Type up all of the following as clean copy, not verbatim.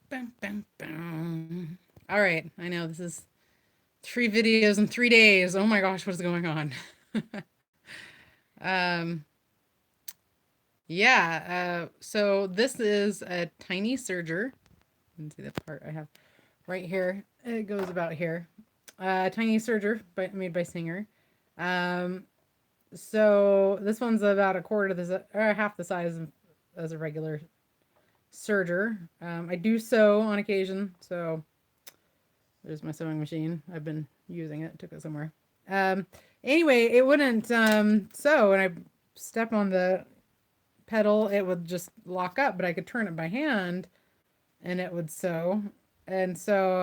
Bam, bam, bam. All right, I know this is 3 videos in 3 days. Oh my gosh, what is going on? um, yeah, so this is a tiny serger. You can see the part I have right here. It goes about here. Tiny serger made by Singer. Um, so this one's about a quarter of the or half the size as a regular serger. I do sew on occasion, so there's my sewing machine. I've been using it. Took it somewhere. Um, anyway, it wouldn't sew, and I step on the pedal, it would just lock up, but I could turn it by hand, and it would sew. And so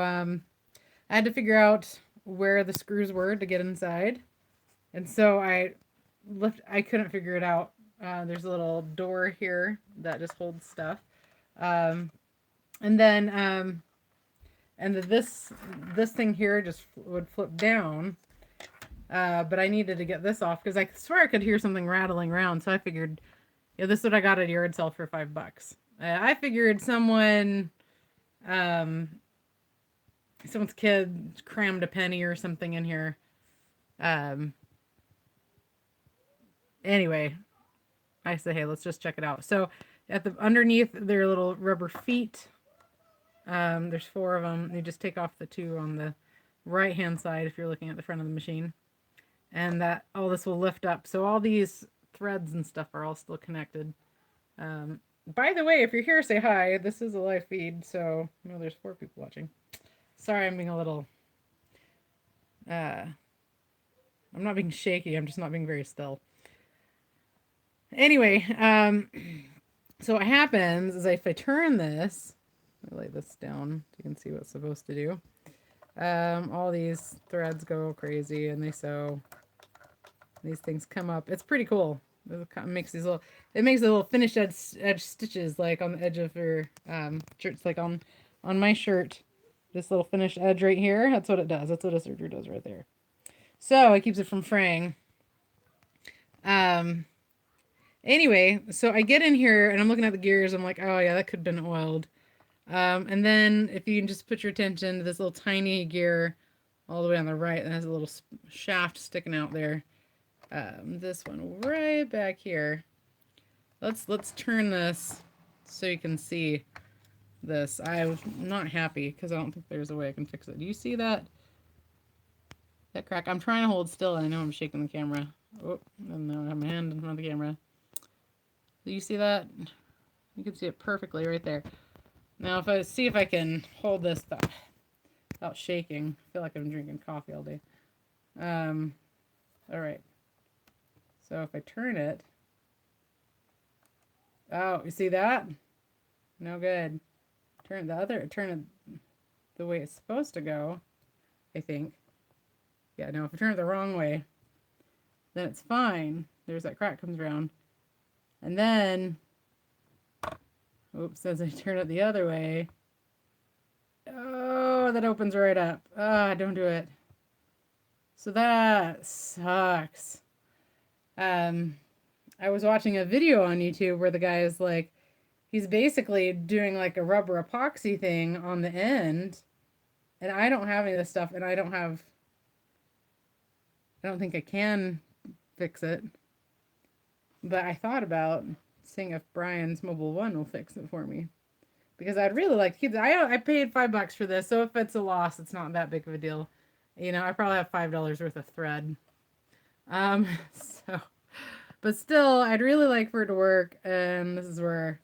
I had to figure out where the screws were to get inside, and so I couldn't figure it out. There's a little door here that just holds stuff, um, and then this thing here just would flip down. But I needed to get this off because I swear I could hear something rattling around. So I figured, yeah, this is what I got at a yard sale for $5. I figured um, someone's kid crammed a penny or something in here. Um, anyway, I said, hey, let's just check it out. So at the underneath, there are little rubber feet. There's 4 of them. You just take off the 2 on the right hand side if you're looking at the front of the machine, and that all this will lift up. So all these threads and stuff are all still connected. By the way, if you're here, say hi. This is a live feed, so no, there's 4 people watching. Sorry, I'm being a little. I'm not being shaky. I'm just not being very still. Anyway, so what happens is if I turn this, let me lay this down so you can see what it's supposed to do. All these threads go crazy and they sew. These things come up. It's pretty cool. It makes these little. It makes the little finished edge stitches like on the edge of your shirts, like on my shirt. This little finished edge right here. That's what it does. That's what a serger does right there. So it keeps it from fraying. Um. Anyway, so I get in here and I'm looking at the gears. I'm like, oh yeah, that could have been oiled. And then if you can just put your attention to this little tiny gear all the way on the right, that has a little shaft sticking out there. This one right back here. Let's turn this so you can see this. I'm not happy because I don't think there's a way I can fix it. Do you see that crack? I'm trying to hold still. I know I'm shaking the camera. Oh, and now I have my hand in front of the camera. Do you see that? You can see it perfectly right there. Now if I see if I can hold this without shaking. I feel like I'm drinking coffee all day. All right. So if I turn it, oh, you see that? No good. Turn it the way it's supposed to go, I think. Yeah, no, if I turn it the wrong way, then it's fine. There's that crack comes around. And then, oops, as I turn it the other way, oh, that opens right up. Ah, don't do it. So that sucks. I was watching a video on YouTube where the guy is like, he's basically doing like a rubber epoxy thing on the end, and I don't have any of this stuff, and I don't think I can fix it. But I thought about seeing if Brian's Mobile One will fix it for me, because I'd really like to keep it. I paid $5 for this, so if it's a loss, it's not that big of a deal. You know, I probably have $5 worth of thread. So, but still, I'd really like for it to work, and this is where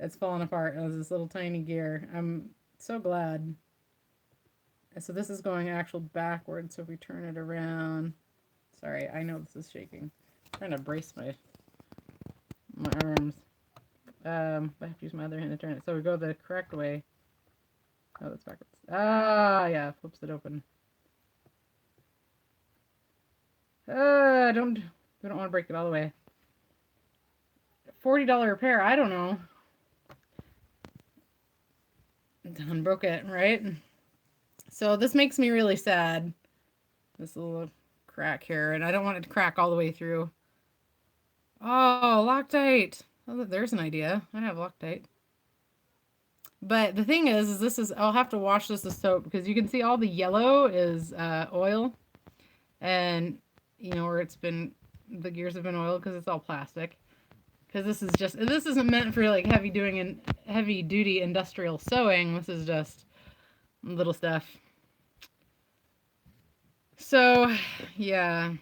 it's falling apart. It was this little tiny gear. I'm so glad. So this is going actual backwards. So if we turn it around, sorry, I know this is shaking. I'm trying to brace my arms. I have to use my other hand to turn it. So we go the correct way. Oh, that's backwards. Ah, yeah, flips it open. We don't want to break it all the way. $40 repair. I don't know. Done broke it, right? So this makes me really sad. This little crack here, and I don't want it to crack all the way through. Oh, Loctite. Oh, there's an idea. I have Loctite. But the thing is this is, I'll have to wash this with soap because you can see all the yellow is oil. And, you know, where it's been, the gears have been oiled because it's all plastic. Because this is just, this isn't meant for like heavy duty industrial sewing. This is just little stuff. So, yeah.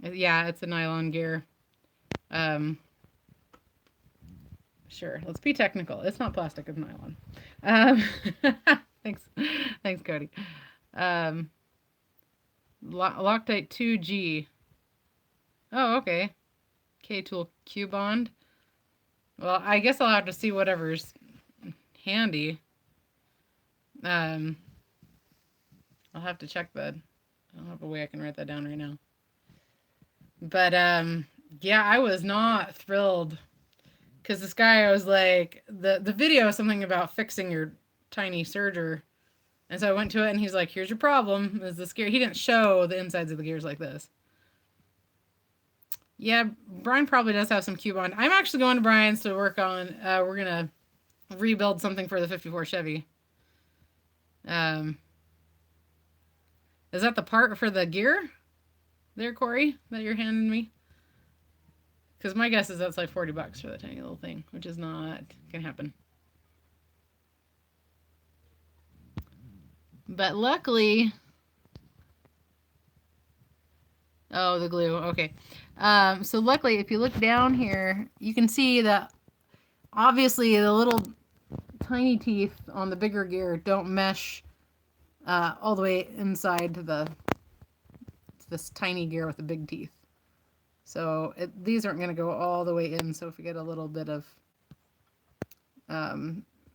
Yeah, it's a nylon gear. Sure, let's be technical. It's not plastic, it's nylon. Um, thanks. Thanks, Cody. Loctite 2G. Oh, okay. K-tool Q-bond. Well, I guess I'll have to see whatever's handy. I'll have to check that. I don't have a way I can write that down right now. But, yeah, I was not thrilled. Because this guy, I was like, the video is something about fixing your tiny serger. And so I went to it, and he's like, here's your problem. Is this gear? He didn't show the insides of the gears like this. Yeah, Brian probably does have some Q-bond. I'm actually going to Brian's to work on, we're going to rebuild something for the 54 Chevy. Is that the part for the gear there, Corey, that you're handing me? Because my guess is that's like $40 for that tiny little thing, which is not going to happen. But luckily... Oh, the glue. Okay. So luckily, if you look down here, you can see that obviously the little tiny teeth on the bigger gear don't mesh all the way inside to this tiny gear with the big teeth. So these aren't going to go all the way in. So if you get a little bit of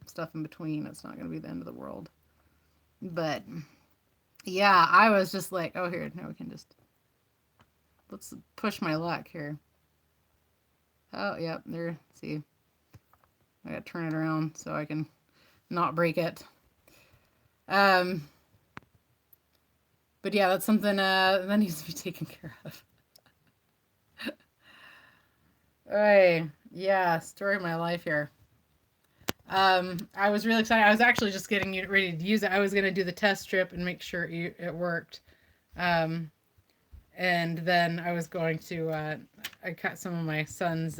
stuff in between, it's not going to be the end of the world. But yeah, I was just like, oh, here, now we can just... Let's push my luck here. Oh, yeah, there, see. I gotta turn it around so I can not break it. But yeah, that's something that needs to be taken care of. Alright, yeah, story of my life here. I was really excited. I was actually just getting ready to use it. I was gonna do the test strip and make sure it worked. And then I was going to, I cut some of my son's,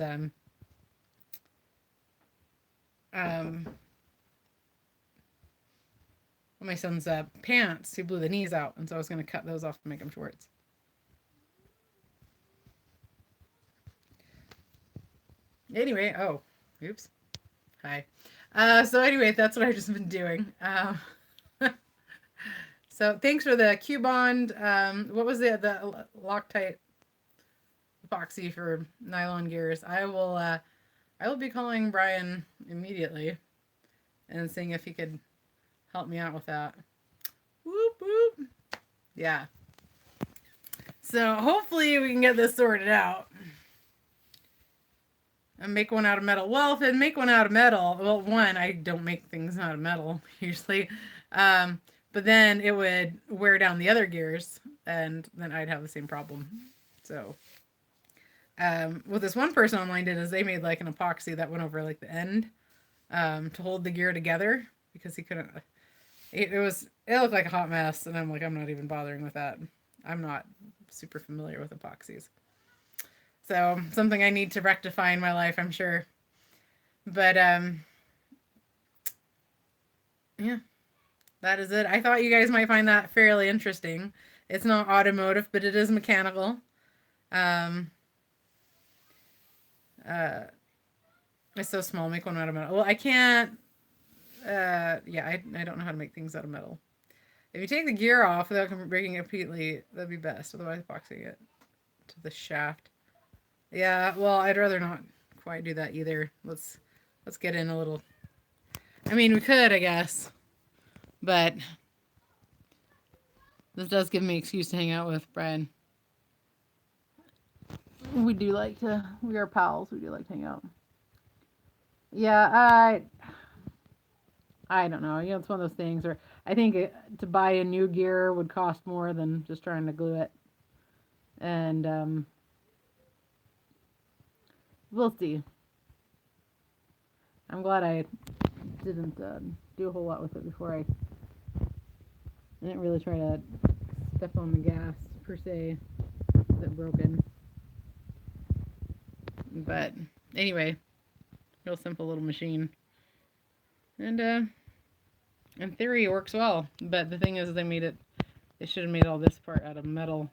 pants. He blew the knees out, and so I was going to cut those off to make them shorts. Anyway, oh, oops. Hi. So anyway, that's what I've just been doing. So thanks for the Q-bond. What was the Loctite epoxy for nylon gears? I will be calling Brian immediately and seeing if he could help me out with that. Whoop whoop. Yeah. So hopefully we can get this sorted out. And make one out of metal. Well, if I make one out of metal, well, one, I don't make things out of metal usually. But then it would wear down the other gears, and then I'd have the same problem. So, what this one person online did is they made like an epoxy that went over like the end to hold the gear together because he couldn't. It looked like a hot mess, and I'm like, I'm not even bothering with that. I'm not super familiar with epoxies. So, something I need to rectify in my life, I'm sure. But, yeah. That is it. I thought you guys might find that fairly interesting. It's not automotive, but it is mechanical. It's so small. Make one out of metal. Well, I can't. Yeah, I don't know how to make things out of metal. If you take the gear off without breaking it completely, that'd be best. Otherwise, boxing it to the shaft. Yeah, well, I'd rather not quite do that either. Let's get in a little. I mean, we could, I guess. But this does give me an excuse to hang out with Brian. We are pals. We do like to hang out. Yeah, I don't know. You know, it's one of those things where I think to buy a new gear would cost more than just trying to glue it. And, we'll see. I'm glad I didn't do a whole lot with it before. I didn't really try to step on the gas per se. Is it broken? But anyway, real simple little machine. And in theory it works well. But the thing is they should have made all this part out of metal.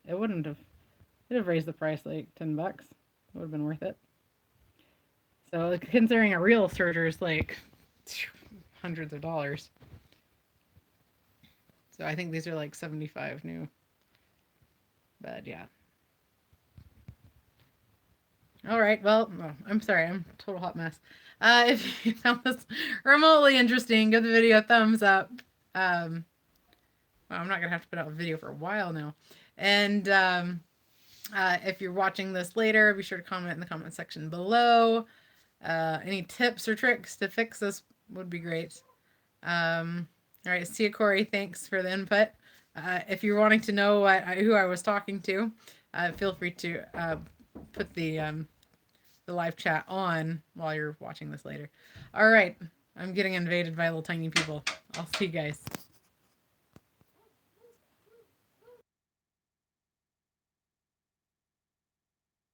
It wouldn't have, it'd have raised the price like $10. It would have been worth it. So like, considering a real serger is like hundreds of dollars. So I think these are like 75 new. But yeah. All right. Well, I'm sorry. I'm a total hot mess. If you found this remotely interesting, give the video a thumbs up. Well, I'm not gonna have to put out a video for a while now. And if you're watching this later, be sure to comment in the comment section below. Any tips or tricks to fix this would be great. All right. See you, Corey. Thanks for the input. If you're wanting to know who I was talking to, feel free to put the live chat on while you're watching this later. All right. I'm getting invaded by little tiny people. I'll see you guys.